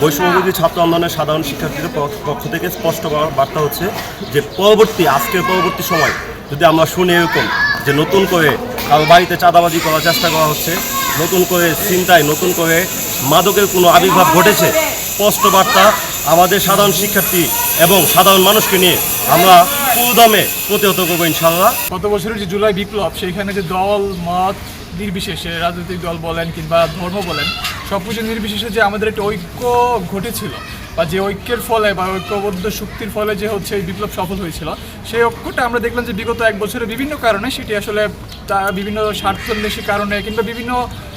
বৈষম্যবিরোধী ছাত্র আন্দোলনের সাধারণ শিক্ষার্থীদের পক্ষ থেকে স্পষ্ট বার্তা হচ্ছে যে আজকের পরবর্তী সময় যদি আমরা শুনি এরকম যে নতুন করে কারো বাড়িতে চাঁদাবাজি করার চেষ্টা করা হচ্ছে, নতুন করে ছিনতাই, নতুন করে মাদকের কোনো আবির্ভাব ঘটেছে, স্পষ্ট বার্তা আমাদের সাধারণ শিক্ষার্থী এবং সাধারণ মানুষকে নিয়ে আমরা পুরোদমে প্রতিহত করবো ইনশাআল্লাহ। গত বছরের যে জুলাই বিপ্লব, সেইখানে যে দল মত নির্বিশেষে, রাজনৈতিক দল বলেন কিংবা ধর্ম বলেন, সব কিছু নির্বিশেষে যে আমাদের একটা ঐক্য ঘটেছিল বা যে ঐক্যের ফলে বা ঐক্যবদ্ধ শক্তির ফলে যে হচ্ছে এই বিপ্লব সফল হয়েছিল, সেই ঐক্যটা আমরা দেখলাম যে বিগত এক বছরে বিভিন্ন কারণে সেটি আসলে বিভিন্ন স্বার্থন্বেষী কারণে কিংবা বিভিন্ন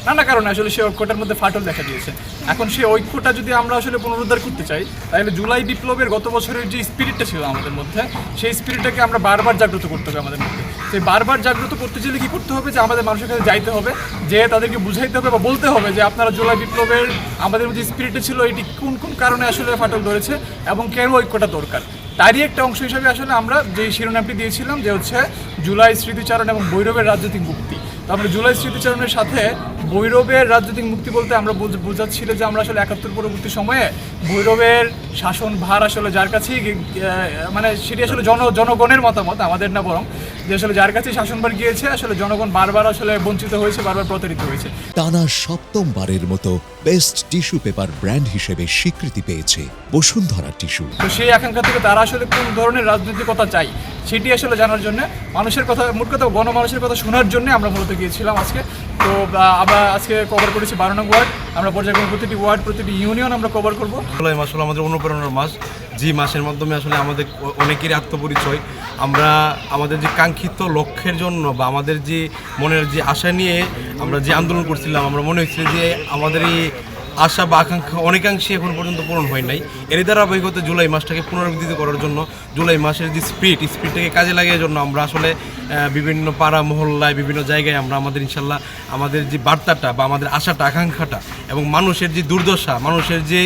নানা কারণে আসলে সেই ঐক্যটার মধ্যে ফাটল দেখা দিয়েছে। এখন সেই ঐক্যটা যদি আমরা আসলে পুনরুদ্ধার করতে চাই, তাহলে জুলাই বিপ্লবের গত বছরের যে স্পিরিটটা ছিল আমাদের মধ্যে, সেই স্পিরিটটাকে আমরা বারবার জাগ্রত করতে হবে আমাদের মধ্যে। সেই বারবার জাগ্রত করতে চাইলে কী করতে হবে, যে আমাদের মানুষের কাছে যাইতে হবে, যে তাদেরকে বুঝাইতে হবে বা বলতে হবে যে আপনারা জুলাই বিপ্লবের আমাদের মধ্যে স্পিরিটটা ছিল, এটি কোন কোন কারণে আসলে ফাটল ধরেছে এবং কেন ঐক্যটা দরকার। তারই একটা অংশ হিসাবে আসলে আমরা যে শিরোনামটি দিয়েছিলাম যে হচ্ছে জুলাই স্মৃতিচারণ এবং ভৈরবের রাজনৈতিক মুক্তি। তো আমরা জুলাই স্মৃতিচারণের সাথে ভৈরবের রাজনৈতিক মুক্তি বলতে আমরা বোঝাচ্ছিল যে আমরা আসলে ৭১ পরবর্তী সময়ে ভৈরবের শাসন ভার আসলে যার কাছেই মানে সেটি আসলে জনগণের মতামত, আমাদের না, বরং যে আসলে যার কাছে শাসনভার গিয়েছে আসলে জনগণ বারবার আসলে বঞ্চিত হয়েছে, বারবার প্রতারিত হয়েছে। টানা সপ্তমবারের মতো বেস্ট টিস্যু পেপার ব্র্যান্ড হিসেবে স্বীকৃতি পেয়েছে বসুন্ধরা টিস্যু। তো সেই আকাঙ্ক্ষা থেকে তারা আসলে কোন ধরনের রাজনৈতিকতা চাই সেটি আসলে জানার জন্য, মানুষের কথা, মোট কথা গণমানুষের কথা শোনার জন্য আমরা মূলত গিয়েছিলাম আজকে। তো আমরা আজকে কভার করেছি 12 নং ওয়ার্ড। আমরা পর্যায়ক্রমে প্রতিটি ওয়ার্ড, প্রতিটি ইউনিয়ন আমরা কভার করবো। জুলাই মাস হলো আমাদের অনুপ্রেরণার মাস, যে মাসের মাধ্যমে আসলে আমাদের অনেকেরই আত্মপরিচয়, আমরা আমাদের যে কাঙ্ক্ষিত লক্ষ্যের জন্য বা আমাদের যে মনের যে আশা নিয়ে আমরা যে আন্দোলন করছিলাম, আমরা মনে হচ্ছিল যে আমাদের এই আশা বা আকাঙ্ক্ষা অনেকাংশে এখন পর্যন্ত পূরণ হয় নাই। এর ধারাবাহিকতা জুলাই মাসটাকে পুনরাবৃত্তি করার জন্য, জুলাই মাসের যে স্পিরিটটাকে কাজে লাগানোর জন্য আমরা আসলে বিভিন্ন পাড়া মহল্লায়, বিভিন্ন জায়গায় আমরা আমাদের ইনশাল্লাহ আমাদের যে বার্তাটা বা আমাদের আশাটা, আকাঙ্ক্ষাটা এবং মানুষের যে দুর্দশা, মানুষের যে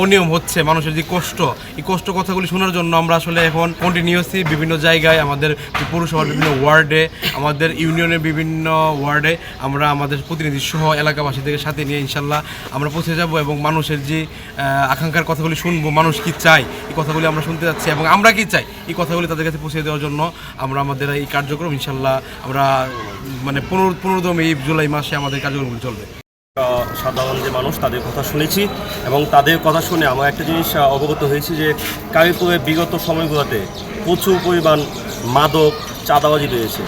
অনিয়ম হচ্ছে, মানুষের যে কষ্ট, এই কষ্ট কথাগুলি শোনার জন্য আমরা আসলে এখন কন্টিনিউয়াসলি বিভিন্ন জায়গায়, আমাদের পৌরসভার বিভিন্ন ওয়ার্ডে, আমাদের ইউনিয়নের বিভিন্ন ওয়ার্ডে আমরা আমাদের প্রতিনিধি সহ এলাকাবাসীদের সাথে নিয়ে ইনশাল্লাহ আমরা পৌঁছে যাব এবং মানুষের যে আকাঙ্ক্ষার কথাগুলি শুনবো, মানুষ কি চায় এই কথাগুলি আমরা শুনতে যাচ্ছি এবং আমরা কি চাই এই কথাগুলি তাদের কাছে পৌঁছে দেওয়ার জন্য আমরা আমাদের এই কার্যক্রম ইনশাল্লাহ আমরা মানে পুনর্দমে এই জুলাই মাসে আমাদের কার্যক্রমগুলি চলবে। সাধারণ যে মানুষ তাদের কথা শুনেছি এবং তাদের কথা শুনে আমার একটা জিনিস অবগত হয়েছি যে কালিপুরে বিগত সময়গুলোতে প্রচুর পরিমাণ মাদক, চাঁদাবাজি রয়েছে,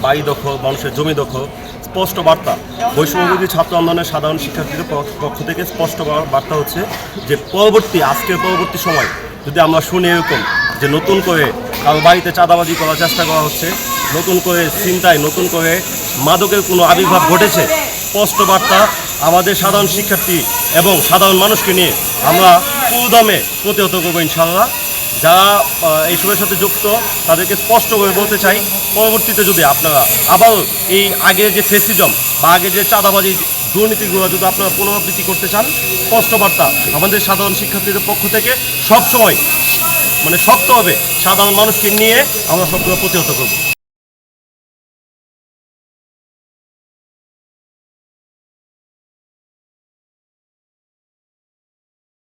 বাড়ি দখল, মানুষের জমি দখল। স্পষ্ট বার্তা বৈষম্যবিরোধী ছাত্র আন্দোলনের সাধারণ শিক্ষার্থীদের পক্ষ থেকে স্পষ্ট বার্তা হচ্ছে যে আজকের পরবর্তী সময় যদি আমরা শুনি এরকম যে নতুন করে কারো বাড়িতে চাঁদাবাজি করার চেষ্টা করা হচ্ছে, নতুন করে ছিনতাই, নতুন করে মাদকের কোনো আবির্ভাব ঘটেছে, স্পষ্ট বার্তা আমাদের সাধারণ শিক্ষার্থী এবং সাধারণ মানুষকে নিয়ে আমরা পুরোদমে প্রতিহত করবো ইনশাআল্লাহ। যারা এইসবের সাথে যুক্ত তাদেরকে স্পষ্ট করে বলতে চাই, পরবর্তীতে যদি আপনারা আবার এই আগের যে ফেসিজম বা আগের যে চাঁদাবাজি দুর্নীতিগুলো যদি আপনারা পুনরাবৃত্তি করতে চান, স্পষ্ট বার্তা আমাদের সাধারণ শিক্ষার্থীদের পক্ষ থেকে সবসময় মানে শক্তভাবে সাধারণ মানুষকে নিয়ে আমরা সবগুলো প্রতিহত করব।